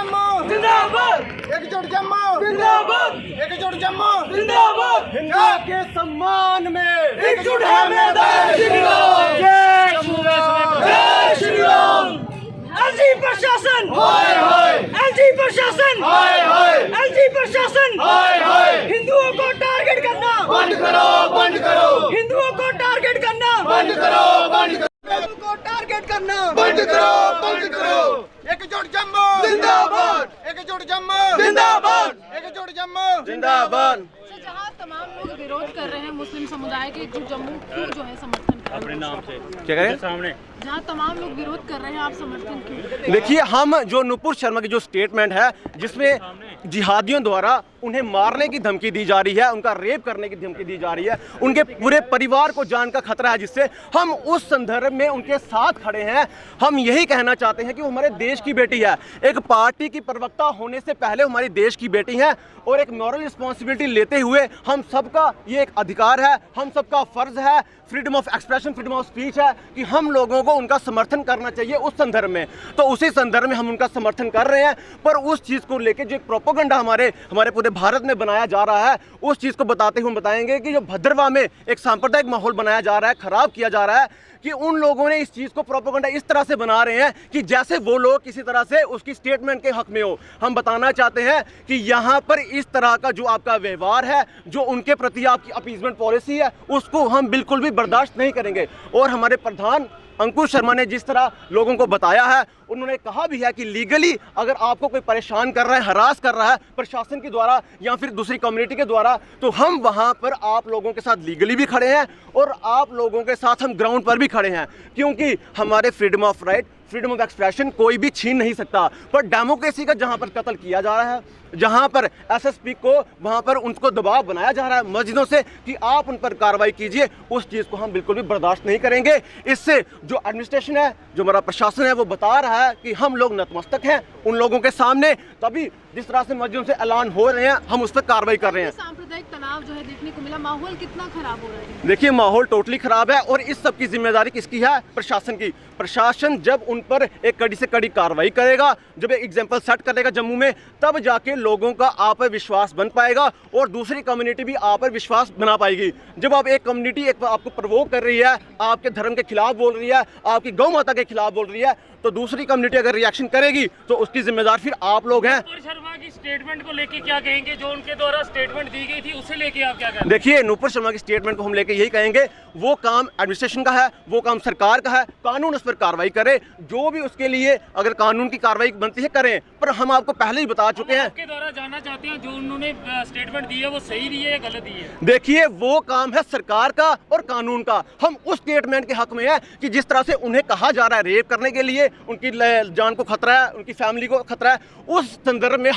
जम्मू जिंदाबाद, एकजुट जम्मू जिंदाबाद, एकजुट जम्मू जिंदाबाद। हिंदुओं के सम्मान में एकजुट है मैदान श्री राम। जय श्री राम। एलजी प्रशासन, हाय हाय एलजी प्रशासन, हाय हाय एलजी प्रशासन, हाय हाय हिंदुओं को टारगेट करना, बंद करो बंद करो हिंदुओं को टारगेट करना, बंद करो बंद करो हिंदुओं को टारगेट करना, बंद करो बंद करो एकजुट जम्मू जिंदाबाद, एकजुट जम्मू जिंदाबाद, एकजुट जम्मू जिंदाबाद। जहाँ तमाम लोग विरोध कर रहे हैं मुस्लिम समुदाय के, एकजुट जम्मू क्यों जो है समर्थन कर रहे हैं? नाम से क्या करें? सामने जहाँ तमाम लोग विरोध कर रहे हैं आप समर्थन क्यों? देखिए, हम जो नुपुर शर्मा की जो स्टेटमेंट है जिसमें जिहादियों द्वारा उन्हें मारने की धमकी दी जा रही है, उनका रेप करने की धमकी दी जा रही है, उनके पूरे परिवार को जान का खतरा है, जिससे हम उस संदर्भ में उनके साथ खड़े हैं। हम यही कहना चाहते हैं कि वो हमारे देश की बेटी है, एक पार्टी की प्रवक्ता होने से पहले हमारी देश की बेटी है, और एक मॉरल रिस्पॉन्सिबिलिटी लेते हुए हम सबका ये एक अधिकार है, हम सबका फर्ज है, freedom of expression, freedom of speech है कि हम लोगों को उनका समर्थन करना चाहिए उस संदर्भ में। तो उसी संदर्भ में हम उनका समर्थन कर रहे हैं, पर उस चीज़ को लेकर जो एक प्रोपेगेंडा हमारे पूरे भारत में बनाया जा रहा है, उस चीज़ को बताते हुए हम बताएंगे कि जो भद्रवाह में एक सांप्रदायिक माहौल बनाया जा रहा है, खराब किया जा रहा है, कि उन लोगों ने इस चीज़ को प्रोपेगेंडा इस तरह से बना रहे हैं कि जैसे वो लोग किसी तरह से उसकी स्टेटमेंट के हक में हो। हम बताना चाहते हैं कि यहाँ पर इस तरह का जो आपका व्यवहार है, जो उनके प्रति आपकी अपीजमेंट पॉलिसी है, उसको हम बिल्कुल भी बर्दाश्त नहीं करेंगे। और हमारे प्रधान अंकुश शर्मा ने जिस तरह लोगों को बताया है, उन्होंने कहा भी है कि लीगली अगर आपको कोई परेशान कर रहा है, हरास कर रहा है प्रशासन के द्वारा या फिर दूसरी कम्युनिटी के द्वारा, तो हम वहां पर आप लोगों के साथ लीगली भी खड़े हैं और आप लोगों के साथ हम ग्राउंड पर भी खड़े हैं, क्योंकि हमारे freedom of right, freedom of expression कोई भी छीन नहीं सकता। पर डेमोक्रेसी का जहां पर कत्ल किया जा रहा है, जहां पर एसएसपी को वहां पर उनको दबाव बनाया जा रहा है मस्जिदों से कि आप उन पर कार्रवाई कीजिए, उस चीज़ को हम बिल्कुल भी बर्दाश्त नहीं करेंगे। इससे जो एडमिनिस्ट्रेशन है, जो हमारा प्रशासन है, वो बता रहा है कि हम लोग नतमस्तक हैं उन लोगों के सामने, तभी जिस तरह से मस्जिदों से ऐलान हो रहे हैं हम उस पर कार्रवाई कर रहे हैं। सांप्रदायिक तनाव जो है देखने को मिला, माहौल कितना खराब हो रहा है? देखिए, माहौल टोटली खराब है और इस सब की जिम्मेदारी किसकी है? प्रशासन की। प्रशासन जब उन पर एक कड़ी से कड़ी कार्रवाई करेगा, जब एक एग्जाम्पल सेट करेगा जम्मू में, तब जाके लोगों का आप पर विश्वास बन पाएगा और दूसरी कम्युनिटी भी आप पर विश्वास बना पाएगी। जब आप एक कम्युनिटी एक आपको प्रवोक कर रही है, आपके धर्म के खिलाफ बोल रही है, आपकी गौ माता के खिलाफ बोल रही है, तो दूसरी कम्युनिटी अगर रिएक्शन करेगी तो उसकी जिम्मेदार फिर आप लोग हैं। नुपुर शर्मा की स्टेटमेंट को लेके क्या कहेंगे? जो उनके द्वारा स्टेटमेंट दी गई थी उसे लेके आप क्या कहेंगे? देखिए, नुपुर शर्मा की स्टेटमेंट को हम लेके यही कहेंगे, वो काम एडमिनिस्ट्रेशन का है, वो काम सरकार का है, कानून उस पर कार्रवाई करे, जो भी उसके लिए अगर कानून की कार्रवाई बनती है करें। पर हम आपको पहले ही बता चुके हैं, आपके द्वारा जानना चाहते हैं जो उन्होंने स्टेटमेंट दी है वो सही दी है या गलत दी है? देखिए, वो काम है सरकार का और कानून का। हम उस स्टेटमेंट के हक में है कि जिस तरह से उन्हें कहा जा रहा है रेप करने के लिए, उनकी जान को खतरा है, उनकी फैमिली को खतरा है, उस संदर्भ में